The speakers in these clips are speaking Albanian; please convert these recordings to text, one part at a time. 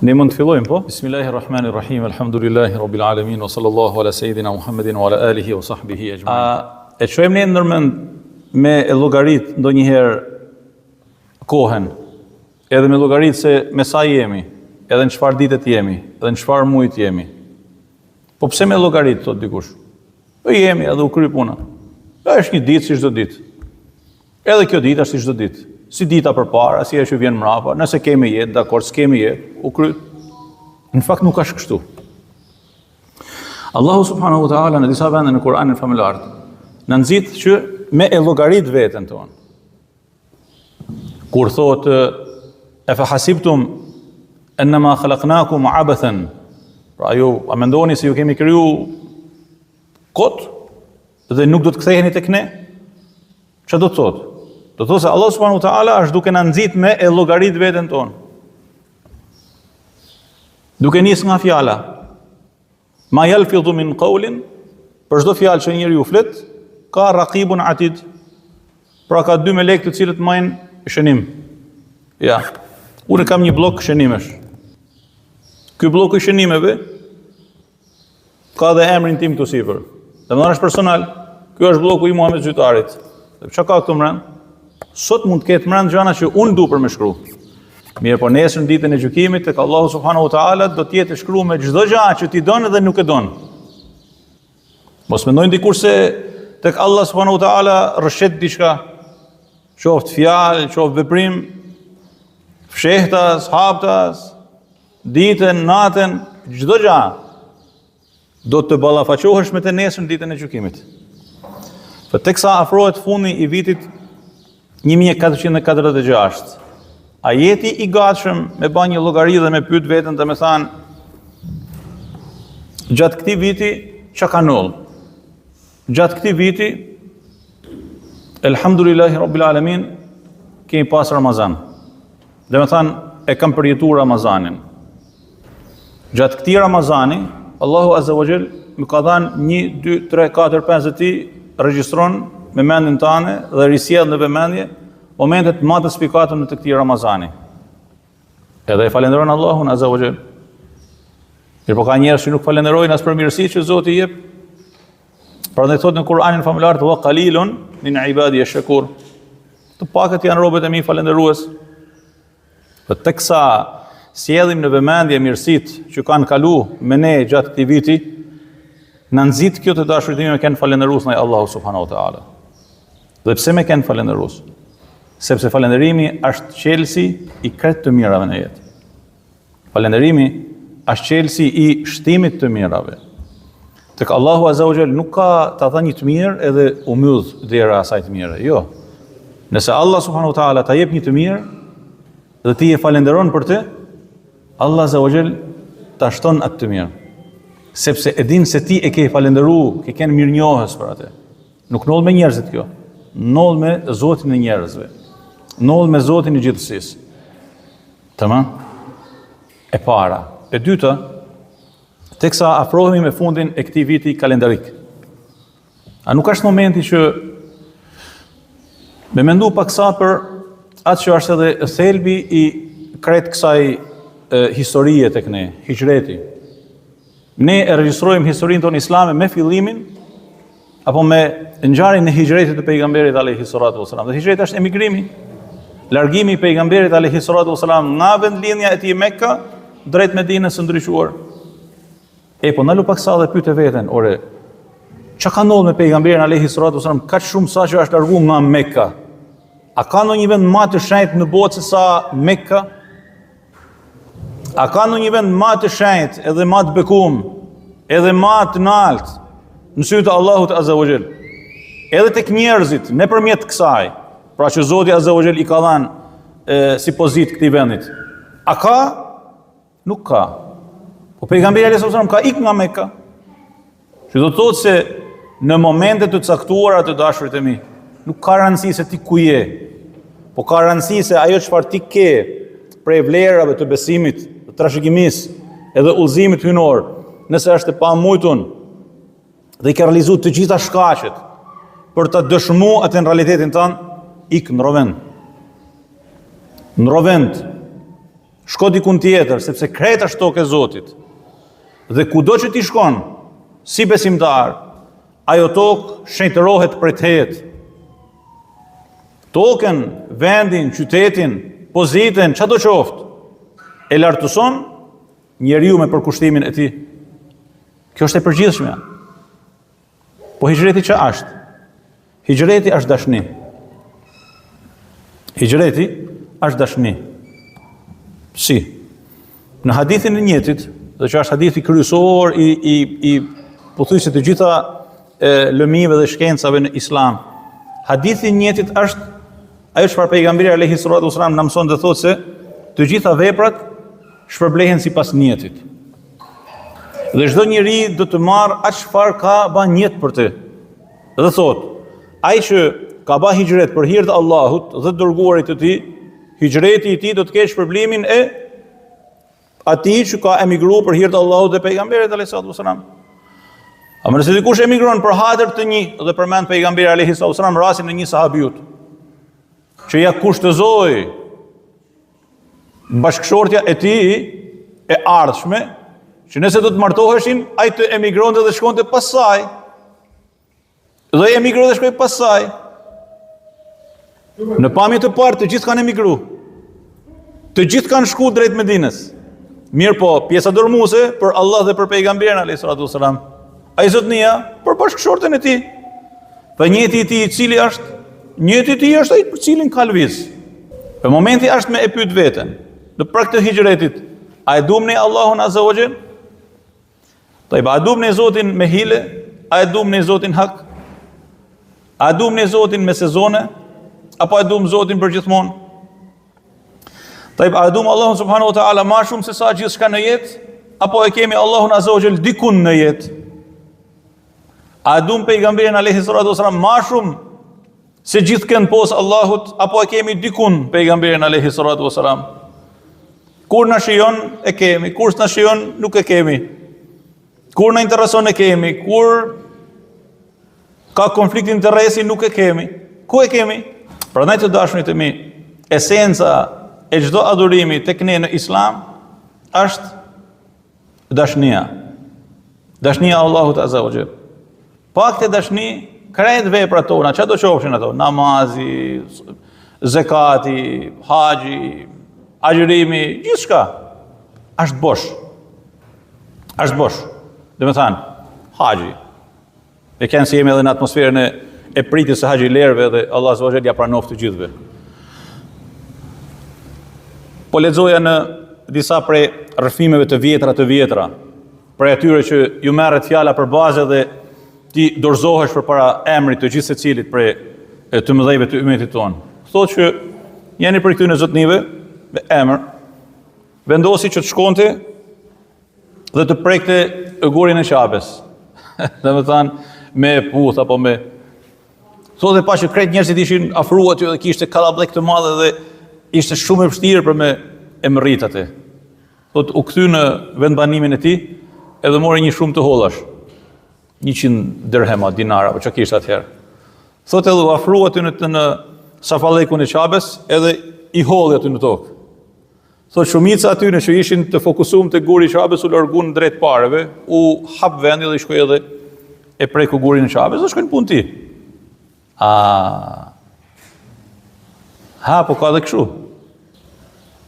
Ne mund të fillojmë, po? Bismillahirrahmanirrahim, alhamdulillahi rabbil alamin, wa sallallahu ala sayidina Muhammedin wa ala alihi wa sahbihi ajma'in. E çojmë ne ndërmend me llogarit ndonjëherë kohën, edhe me llogarit se me sa jemi, edhe në çfarë ditët jemi, edhe në çfarë mujt jemi. Po pse me llogarit, thot dikush? Po jemi edhe u kry puna. Është një ditë si çdo ditë. Edhe kjo ditë është si çdo ditë. Si dita përpara, si ajo që vjen mrapa, nëse kemi jetë, dakord, s'kemi jetë, u kryt. Në fakt nuk është kështu. Allahu subhanahu wa ta'ala në disa vende në Kur'anin familjar na nxit që me e llogarit veten tonë. Kur thotë e fa hasibtum enma khalaqnakum abathan, pra ju a mendoni se ju kemi kriju kot dhe nuk do të ktheheni tek ne? Çfarë do të thotë? Do të thotë se Allah subhanahu wa ta'ala është duke na nxit me e llogarit veten tonë. Duke nis nga fjala. Ma yalfidhu min qawlin, për çdo fjalë që njeriu flet, ka raqibun atid. Pra ka dy melek të cilët majnë shënim. Ja. Unë kam një blok shënimesh. Ky blok i shënimeve ka dhe emrin tim këtu sipër. Domethënë është personal. Ky është bloku i Muhamedit Gjytarit. Dhe çka ka këtu mbrenda? Sot mund të ketë mbranda gjëra që unë du për me shkru. Mirë, po nesër në ditën e gjykimit tek Allahu subhanahu wa ta'ala do të jetë shkruar me çdo gjë që ti don dhe nuk e don. Mos mendojnë dikur se tek Allah subhanahu wa ta'ala rrshet diçka, qoftë fjalë, qoftë veprim, fshehtas, haptas, ditën, natën, çdo gjë do të ballafaqohesh me të nesër në ditën e gjykimit. Po teksa afrohet fundi i vitit 1446. A jeti i gatshëm me bën një llogari dhe me pyet veten dhe me than gjatë këtij viti çka ka ndodhur? Gjatë këtij viti elhamdulillahi rabbil alamin kemi pas Ramazan. Dhe me than e kam përjetuar Ramazanin. Gjatë këtij Ramazani Allahu azza wa jall më ka dhënë 1 2 3 4 5 ditë regjistron me mendin tane dhe risjell në vëmendje momentet më të spikatën në të këtij Ramazani. Edhe e falenderojnë Allahun azza wa jall. Mirë, po ka njerëz që nuk falenderojnë as për mirësitë që Zoti i jep. Prandaj thotë në Kur'anin familjar wa qalilun min ibadi ash-shakur. Të pakët janë robët e mi falendërues. Po teksa sjellim në vëmendje mirësitë që kanë kalu me ne gjatë këtij viti, na nxit kjo të dashurinë me kënë falendërues ndaj Allahu subhanahu wa ta'ala. Dhe pse me kënë falendërues? Sepse falënderimi është qelësi i krejt të mirave në jetë. Falënderimi është qelësi i shtimit të mirave. Tek Allahu azza wa jall nuk ka ta dhënë një të mirë edhe u mbyll dera asaj të mire. Jo. Nëse Allah subhanahu wa ta'ala ta jep një të mirë dhe ti e falenderon për të, Allah azza wa jall ta shton atë të mirë. Sepse e din se ti e ke falenderuar, ke qenë mirënjohës për atë. Nuk ndodh me njerëzit kjo. Ndodh me Zotin e njerëzve. Ndodh me Zotin e gjithësisë. Tamam? E para. E dyta, teksa afrohemi me fundin e këtij viti kalendarik. A nuk është momenti që me mendu paksa për atë që është edhe thelbi i krejt kësaj historie tek ne, hijreti. Ne e regjistrojmë historinë tonë islame me fillimin apo me ngjarjen e hijretit të pejgamberit alayhi salatu wasalam. Dhe hijreti është emigrimi, largimi i pejgamberit alayhi salatu wasalam nga vendlinja e tij Mekka drejt Medinës së ndriçuar. Po ndalu paksa dhe pyet veten, ore, çka ka ndodhur me pejgamberin alayhi salatu wasalam kaq shumë sa që është larguar nga Mekka? A ka ndonjë vend më të shenjtë në botë se sa Mekka? A ka ndonjë vend më të shenjtë edhe më të bekuar, edhe më të lartë në sytë të Allahut azza wa jall? Edhe tek njerëzit nëpërmjet kësaj, pra që Zoti azza wa jall i ka dhënë si pozitë këtij vendit. A ka? Nuk ka. Po pejgamberi alayhis salam ka ikë nga Mekka. Që do të thotë se në momente të caktuara të dashurit e mi, nuk ka rëndësi se ti ku je, po ka rëndësi se ajo çfarë ti ke prej vlerave të besimit, të trashëgimisë, edhe udhëzimit hyjnor, nëse është e pamujtur dhe i ka realizuar të gjitha shkaqet për të dëshmuar atë në realitetin tënd, ik në rovend. Në rovend. shko dikun tjetër, sepse krejt është tokë e Zotit. Dhe kudo që ti shkon, si besimtar, ajo tokë shenjtërohet për të jetë. Tokën, vendin, qytetin, pozitën, çdo qoftë, e lartëson njeriu me përkushtimin e tij. Kjo është e përgjithshme. Po hijreti që është? Hijreti është dashni. Hijreti është dashni. Si? Në hadithin e njëtit, dhe që është hadithi kryesor i pothuajse të gjitha lëmive dhe shkencave në Islam. Hadithi i njëtit është ajo çfarë pejgamberi alayhi salatu wasalam na mëson dhe thotë se të gjitha veprat shpërblehen sipas niyetit. Dhe çdo njeri do të marrë atë çfarë ka bën niyet për të. Dhe thotë, ai që ka bën hijret për hir të Allahut dhe dërguarit të tij, hijreti i tij do të ketë shpërblimin e atij që ka emigruar për hir të Allahut dhe pejgamberit alayhi salatu wasalam. A nëse dikush emigron për hatër të një dhe përmend pejgamberi alayhi salatu wasalam rastin e një sahabiut që ja kushtozoi bashkëshortja e tij e ardhshme, që nëse do të martoheshin, ai të emigronte dhe shkonte pas saj. Dhe emigroi dhe shkoi pas saj. Në pamje të parë të gjithë kanë emigruar. Të gjithë kanë shkuar drejt Medinës. Mirë po, pjesa dërmuese për Allah dhe për pejgamberin alayhi salatu wasalam. Ai zotnia për bashkëshorten e tij. Dhe njëti i tij i cili është, njëti i tij është ai për cilin ka lviz. Në momenti është me e pyet veten, në prag të hijretit, a e duam ne Allahun azza wa jall? A duam ne Zotin me hile? A e duam ne Zotin hak? A duam ne Zotin me sezone? Apo e duam Zotin për gjithmonë? A duam Allahun subhanahu wa taala më shumë se sa gjithçka në jetë? Apo e kemi Allahun azza wa jall dikun në jetë? A duam pejgamberin alayhi salatu wasalam më shumë se gjithkënd pos Allahut, apo e kemi dikun pejgamberin alayhi salatu wasalam? Kur na shijon e kemi, kur s'na shijon nuk e kemi. Kur na intereson e kemi, kur ka konflikt interesi nuk e kemi. Ku e kemi? Prandaj të dashurit e mi, esenca e çdo adhurimi tek ne në Islam është dashnia. Dashnia Allahut azza wa jall. Pak të dashni, krejt veprat tona, çdo qofshin ato, namazi, zakati, haxhi, agjërimi, gjithçka është bosh. Është bosh. Dhe me thanë, haxhi. E kënë si jemi edhe në atmosferën e pritjes së haxhilerëve dhe Allah azza wa jall ja pranoft të gjithëve. Po lexoja në disa prej rrëfimeve të vjetra, prej atyre që ju merret fjala për bazë dhe ti dorëzohesh përpara emrit të gjithë secilit prej të mëdhejve të ummetit tonë. Thotë që jeni për këtyre zotnive me emër, vendosi që të shkonte dhe të prekte gurin e Qabes. Dhe me thanë, me puth apo me... Thotë pa që krejt njerëzit ishin afruar aty dhe kishte kallabllek të madhe dhe ishte shumë e vështirë për me e mërrit atë. Thotë u kthy në vendbanimin e tij edhe mori një shumë të hollash. 100 dirhema, dinara, apo çka kishte atëherë. Thotë edhe u afrua aty në safallekun e Qabes edhe i holli aty në tokë. Thotë shumica aty në që ishin të fokusuar te guri i Qabes u larguan drejt pareve, u hap vendi dhe shkoi edhe e preku gurin e Qabes dhe shkoi në punë ti. Po ka dhe kështu.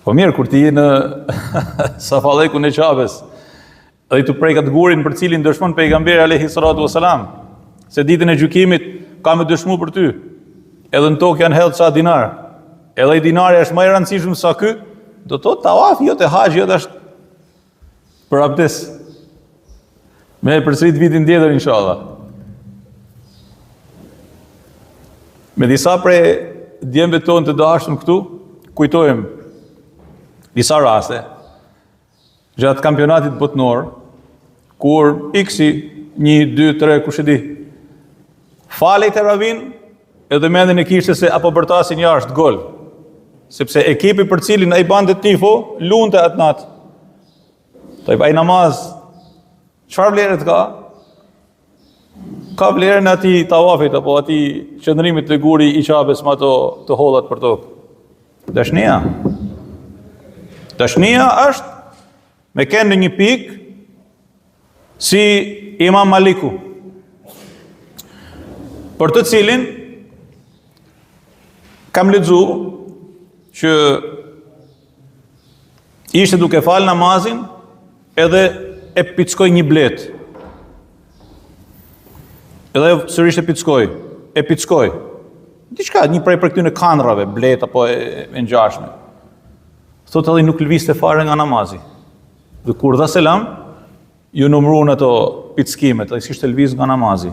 Po mirë, kur ti je në safallekun e Qabes dhe i të prekat gurin për cilin dëshmon pejgamberi alayhi salatu wasalam, se ditën e gjykimit ka me dëshmu për ty, edhe në tokë janë hedhë sa dinar, edhe i dinari është më i rëndësishëm sa ky, do të tawaf jo të haxhi, jo është për abdes. Me përsërit vitin tjetër inshallah. Me disa prej djemve tonë të dashur këtu, kujtojmë disa raste gjatë kampionatit botnor, kur iksi 1, 2, 3, kush e di, falej të ravin, edhe mendin e kishte se apo bërtasin jashtë gol, sepse ekipi për cilin ai bante tifo, lunte atë natë. Ai namaz, çfarë vlerët ka? Ka vlerën ati tawafit, apo ati qëndrimit të guri i Qabes me ato të hollat për tokë. Dashnia. Dashnia është me kenë në një pikë si Imam Maliku, për të cilin kam lexu që ishte duke falë namazin edhe e pickoj një blet. Edhe sërish e pickoj. Diçka, një prej për këtyne kandrave, blet apo e ngjashme. Thot edhe nuk lëviste fare nga namazi. Dhe kur dha selam, ju numruan ato pickimet, ai s'ishte lëviz nga namazi.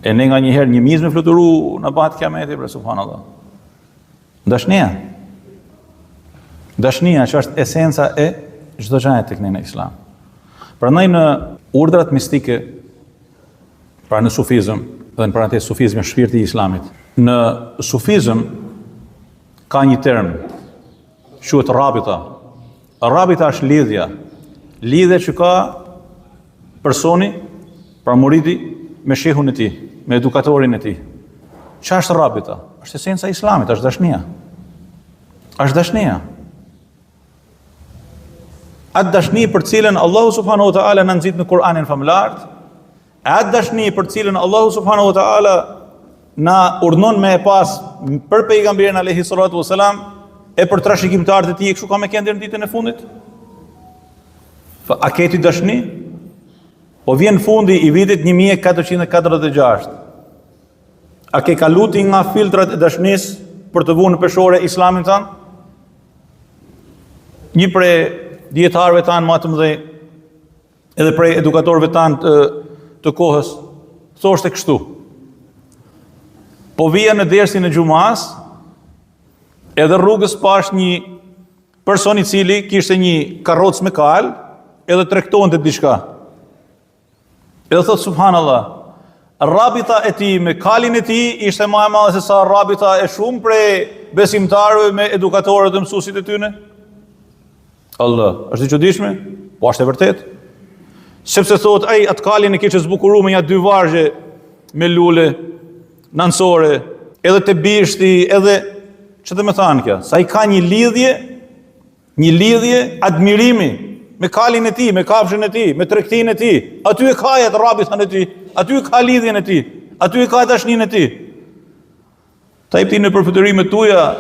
E ne nga njëherë një mizë me fluturu në batë kiameti, bre subhanallah. Dashnia që është esenca e çdo gjaje tek ne në islam. Prandaj në urdhrat mistike, pra në sufizëm, dhe në parantezë sufizmi është shpirti i islamit. Në sufizëm ka një term, quhet rabita. Rabita është lidhja që ka personi, pra muridi, me shehun e tij, me edukatorin e tij. Çfarë është rabita? Është esenca e islamit, është dashnia. Është dashnia. Atë dashni për cilën Allahu subhanahu wa taala na nxit në Kur'anin famlar, atë dashni për cilën Allahu subhanahu wa taala na urdhnon me e pas për pejgamberin alayhi salatu wasalam e për trashëgimtarët e tij, kështu ka me kënë deri në ditën e fundit. A ke ti dashni? Po vjen fundi i vitit 1446. A ke kaluti nga filtrat e dashnisë për të vënë në peshore islamin tanë? Një prej dietarëve tanë më të mëdhenj, edhe prej edukatorëve tanë të kohës, thoshte kështu: po vija në dersin e xumas, edhe rrugës pash një person i cili kishte një karrocë me kal, edhe tregtonte diçka. Edhe thot subhanallah, rabita e tij me kalin e tij ishte më e madhe se sa rabita e shumë prej besimtarëve me edukatorët dhe mësuesit e tyre. Allah, është i çuditshme? Po është e vërtet. Sepse thot ai atë kalin e kishte zbukuruar me ja 2 vargje me lule nancore, edhe te bishti, edhe ç'do të thonë kjo? Sa i ka një lidhje admirimi me kalin e tij, me kafshën e tij, me tregtinë e tij. Aty e ka atë rabitën e tij, aty e ka lidhjen e tij, aty e ka dashninë e tij. Ta i në përfuturimet tuaja,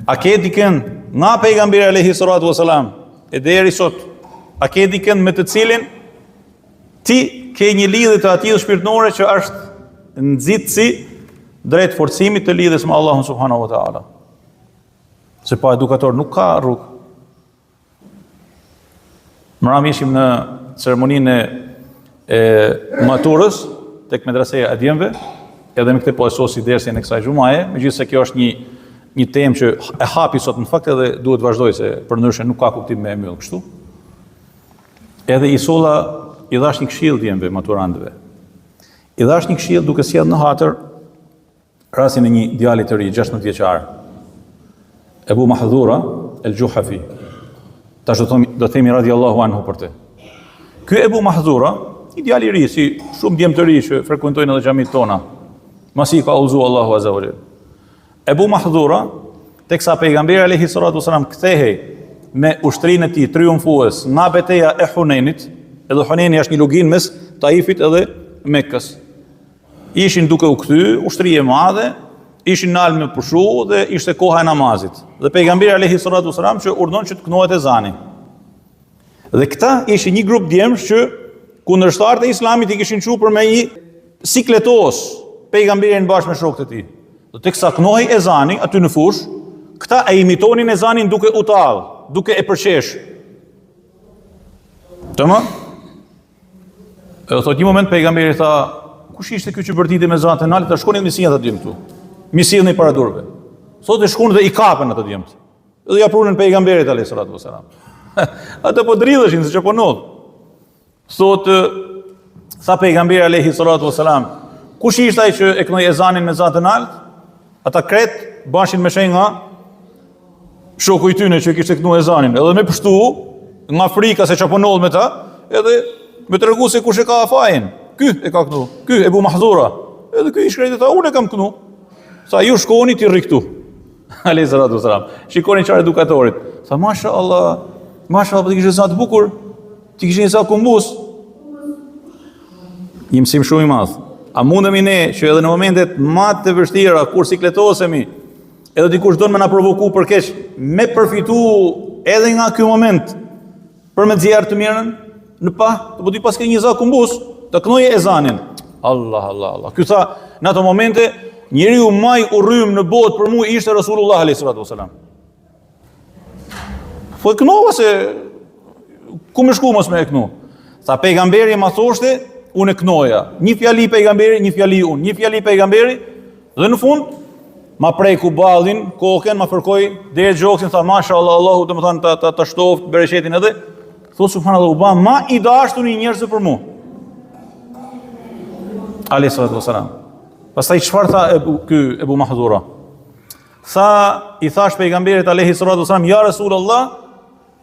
a ke dikën nga pejgamberi alayhi salatu wasalam e deri sot, a ke dikën me të cilin ti ke një lidhje të atill shpirtërore që është nxitësi drejt forcimit të lidhjes me Allahun subhanahu wa taala? Se pa edukator nuk ka rrugë. Mëram ishim në ceremoninë e maturës tek Medraseja e Djemve, edhe me këtë po e sosi dersin e kësaj xumaje, megjithëse kjo është një temë që e hapi sot në fakt edhe duhet vazhdoj, se përndryshe nuk ka kuptim me e mbyll kështu. Edhe i solla i dhash një këshill Djemve maturantëve. I dhash një këshill duke sjell në hatër rastin e një djalit të ri, 16 vjeçar, Ebu Mahdhura el-Juhafi. Tash do themi radiallahu anhu për te. Ky Ebu Mahdhura, një djali i ri, si shumë djemë të ri që frekuentojnë edhe xhamit tona, masi ka udhëzuar Allahu azza wa jall. Ebu Mahdhura, teksa pejgamberi alayhi salatu wasalam kthehej me ushtrinë e tij triumfues nga betejë e Hunenit, edhe Huneni është një lugin mes Taifit edhe Mekkës. Ishin duke u kthy, ushtri e madhe, ishin nalë me pushu dhe ishte koha e namazit. Dhe pejgamberi alayhi salatu wasalam që urdhon që të kënohet ezani. Dhe këta ishin një grup djemsh që kundërshtarët e islamit i kishin çuar me një sikletos pejgamberin bashkë me shokët e tij. Dhe teksa kënohej ezani aty në fush, këta e imitonin ezanin duke u tallë, duke e përqesh. Tamam? Edhe thot një moment pejgamberi tha: kush ishte ky që bërtiti me zatën e naltë, ta shkonin misinë ata djemt këtu. Misinë në para durve. Thotë shkon dhe i kapën ata djemt. Edhe ja prunën pejgamberit alayhi salatu wasalam. Ata po dridheshin se çfarë ndodh. Thotë sa pejgamberi alayhi salatu wasalam, kush ishte ai që e kënoi ezanin me zatën e naltë? Ata kret bashin me shenjë nga shoku i tyre që kishte kënu ezanin, edhe me pështu nga frika se çfarë ndodh me ta, edhe me tregu se kush e ka afajin. Ky e ka kënu, ky Ebu Mahdhura. Edhe ky i shkrejtë tha: unë e kam kënu. Sa ju shkoni ti rri këtu. alayhi salatu wasalam. Shikoni çfarë edukatorit. Tha mashallah, po ti kishe sa të bukur, ti kishe sa kumbus. Një mësim shumë i madh. A mundemi ne që edhe në momentet më të vështira kur sikletosemi, edhe dikush don më na provoku për keq, me përfitu edhe nga ky moment për me nxjerr të mirën në pa, po ti pas ke një za kumbus, të knoje ezanin. Allah. Ky tha, në ato momente njeriu më i urrym në botë për mua ishte Rasulullah alayhi salatu wasalam. Po knova se ku më shku mos më e knu. Tha pejgamberi më thoshte, unë e knoja. Një fjali pejgamberi, një fjali unë. Një fjali pejgamberi dhe në fund ma preku ballin, kokën, ma fërkoi deri gjoksin, tha mashallah, Allahu domethënë ta shtoft bereqetin edhe. Thot subhanallahu, u ba ma i dashur i njerëzve për mua. Alayhi salatu wasalam. Pastaj çfarë tha Ebu Mahdhura? I thash pejgamberit alayhi salatu wasalam, ja Rasulullah,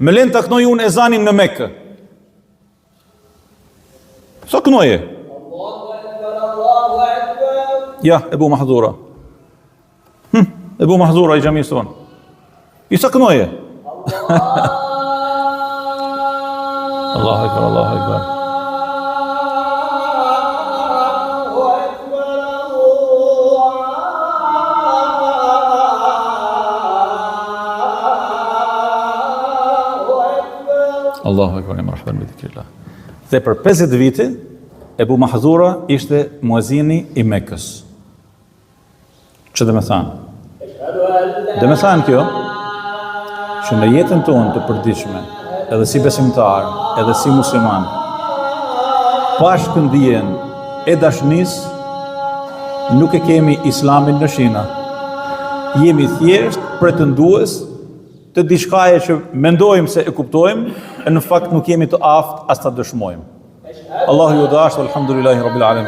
më lën ta knoj unë ezanin në Mekë. Sa knoje? Ja, Ebu Mahdhura. Ebu Mahdhura i xhamisë tonë. I sa knoje? Allahu akbar, Allahu akbar. Allahu akbar, marhaban bi dhikrillah. Dhe për 50 vite Ebu Mahdhura ishte muezini i Mekës. Që dhe me thanë? Dhe me thanë kjo, që në jetën tonë të përditshme, edhe si besimtar, edhe si musliman, pa shkëndijën e dashnis, nuk e kemi islamin në shina. Jemi thjesht pretendues të diçkaje që mendojmë se e kuptojmë, e në fakt nuk jemi të aftë as ta dëshmojmë. Allahu ju dashur, alhamdulillahi rabbil alamin.